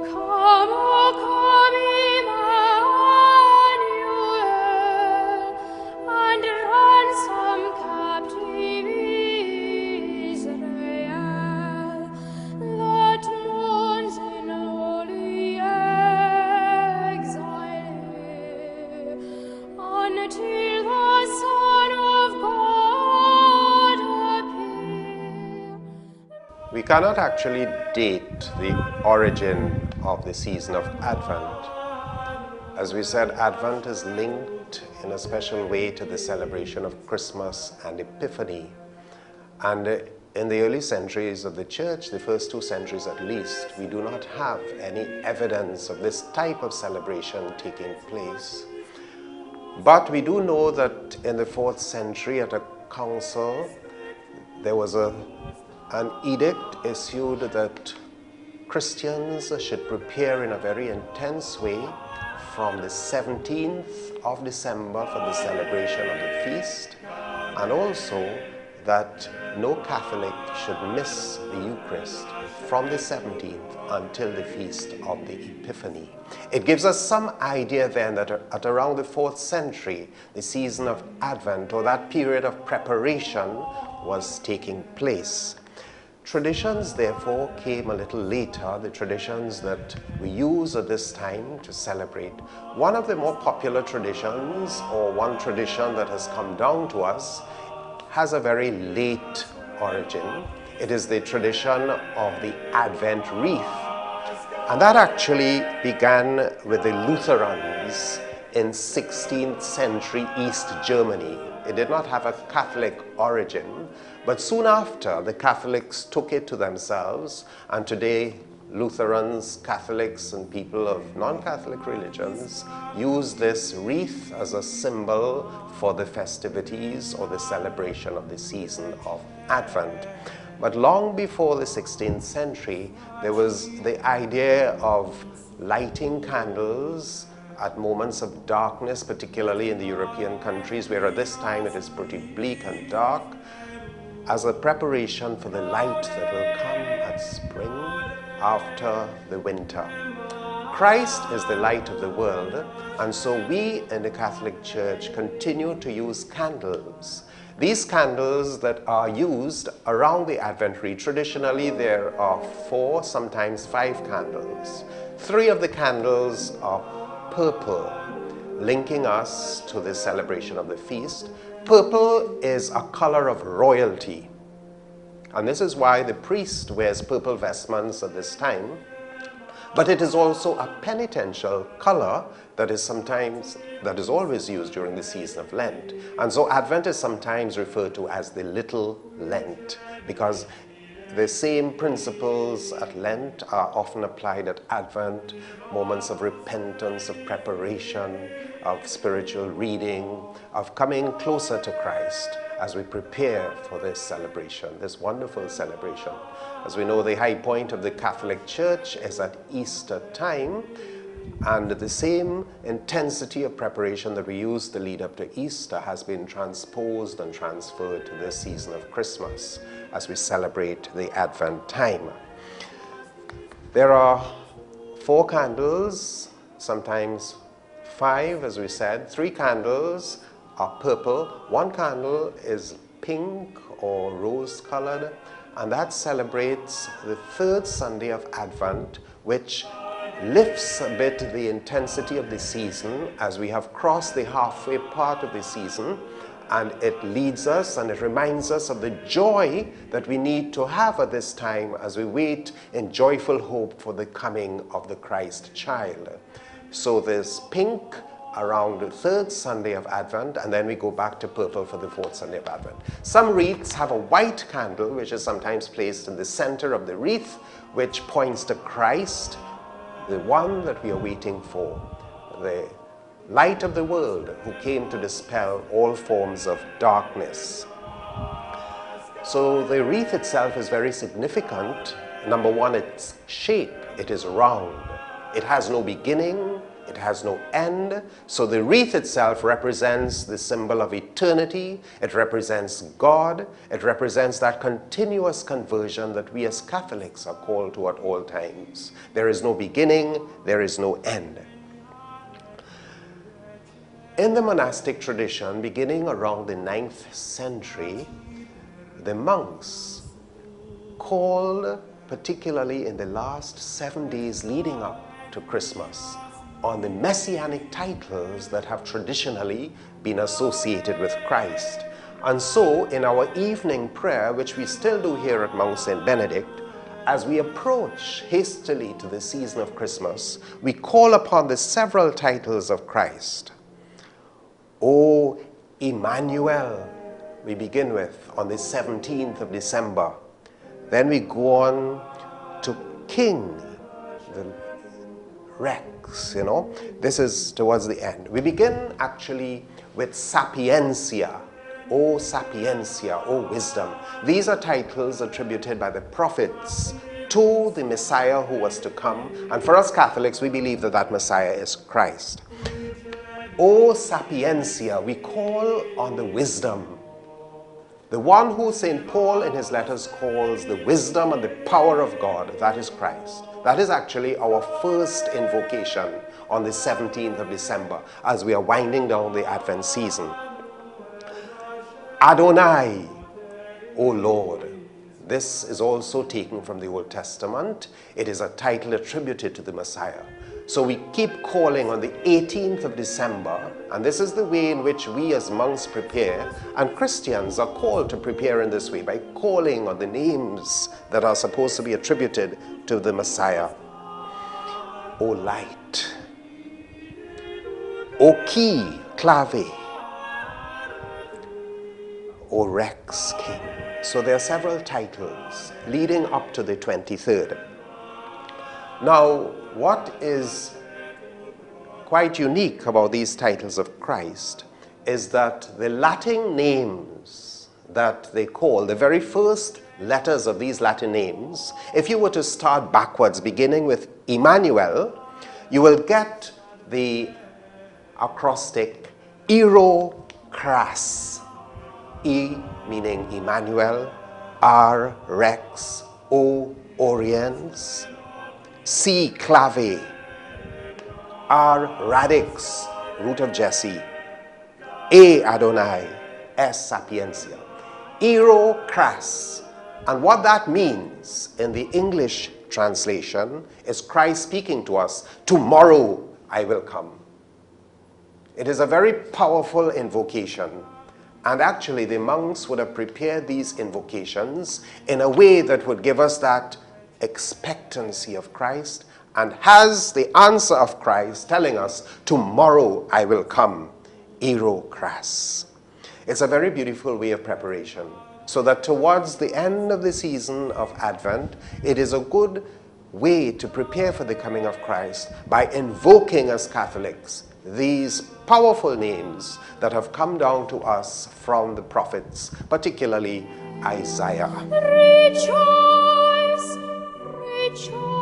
O come, Emmanuel, and ransom captive Israel, that mourns in holy exile, until the Son of God appear. We cannot actually date the origin of the season of Advent. As we said, Advent is linked in a special way to the celebration of Christmas and Epiphany. And in the early centuries of the Church, the first 2 centuries at least, we do not have any evidence of this type of celebration taking place. But we do know that in the 4th century at a council, there was an edict issued that Christians should prepare in a very intense way from the 17th of December for the celebration of the feast, and also that no Catholic should miss the Eucharist from the 17th until the feast of the Epiphany. It gives us some idea then that at around the 4th century, the season of Advent, or that period of preparation, was taking place. Traditions, therefore, came a little later, the traditions that we use at this time to celebrate. One of the more popular traditions, or one tradition that has come down to us, has a very late origin. It is the tradition of the Advent wreath. And that actually began with the Lutherans in 16th century East Germany. It did not have a Catholic origin, but soon after the Catholics took it to themselves, and today Lutherans, Catholics, and people of non-Catholic religions use this wreath as a symbol for the festivities or the celebration of the season of Advent. But long before the 16th century, there was the idea of lighting candles at moments of darkness, particularly in the European countries, where at this time it is pretty bleak and dark, as a preparation for the light that will come at spring after the winter. Christ is the light of the world, and so we in the Catholic Church continue to use candles. These candles that are used around the Advent wreath, traditionally there are 4, sometimes 5 candles. 3 of the candles are purple, linking us to the celebration of the feast. Purple is a color of royalty, and this is why the priest wears purple vestments at this time. But it is also a penitential color that is always used during the season of Lent. And so Advent is sometimes referred to as the Little Lent, because the same principles at Lent are often applied at Advent, moments of repentance, of preparation, of spiritual reading, of coming closer to Christ as we prepare for this celebration, this wonderful celebration. As we know, the high point of the Catholic Church is at Easter time, and the same intensity of preparation that we use to lead up to Easter has been transposed and transferred to this season of Christmas as we celebrate the Advent time. There are 4 candles, sometimes 5, as we said. 3 candles are purple. 1 candle is pink or rose-colored, and that celebrates the 3rd Sunday of Advent, which lifts a bit the intensity of the season as we have crossed the halfway part of the season, and it leads us and it reminds us of the joy that we need to have at this time as we wait in joyful hope for the coming of the Christ child. So there's pink around the 3rd Sunday of Advent, and then we go back to purple for the 4th Sunday of Advent. Some wreaths have a white candle, which is sometimes placed in the center of the wreath, which points to Christ, the one that we are waiting for, the light of the world who came to dispel all forms of darkness. So the wreath itself is very significant. Number one, its shape. It is round. It has no beginning It has no end. So the wreath itself represents the symbol of eternity. It represents God. It represents that continuous conversion that we as Catholics are called to at all times. There is no beginning, there is no end. In the monastic tradition, beginning around the 9th century, the monks called, particularly in the last 7 days leading up to Christmas, on the messianic titles that have traditionally been associated with Christ. And so in our evening prayer, which we still do here at Mount St. Benedict, as we approach hastily to the season of Christmas, we call upon the several titles of Christ. O Emmanuel, we begin with on the 17th of December. Then we go on to King, the Rex, you know. This is towards the end. We begin actually with Sapientia. O Sapientia, O wisdom. These are titles attributed by the prophets to the Messiah who was to come. And for us Catholics, we believe that that Messiah is Christ. O Sapientia, we call on the wisdom. The one who St. Paul in his letters calls the wisdom and the power of God, that is Christ. That is actually our first invocation on the 17th of December as we are winding down the Advent season. Adonai, O Lord. This is also taken from the Old Testament. It is a title attributed to the Messiah. So we keep calling on the 18th of December, and this is the way in which we as monks prepare, and Christians are called to prepare in this way, by calling on the names that are supposed to be attributed to the Messiah. O light, O key, clave, O rex, king. So there are several titles leading up to the 23rd. Now, what is quite unique about these titles of Christ is that the Latin names that they call, the very first letters of these Latin names, if you were to start backwards, beginning with Emmanuel, you will get the acrostic Ero Cras. E meaning Emmanuel, R Rex, O Oriens, C clave, R radix, root of Jesse, A Adonai, S sapientia, Ero cras. And what that means in the English translation is Christ speaking to us, tomorrow I will come. It is a very powerful invocation. And actually the monks would have prepared these invocations in a way that would give us that expectancy of Christ, and has the answer of Christ telling us, tomorrow I will come, Ero cras. It's a very beautiful way of preparation, so that towards the end of the season of Advent, it is a good way to prepare for the coming of Christ by invoking as Catholics these powerful names that have come down to us from the prophets, particularly Isaiah. Rejoice, rejoice.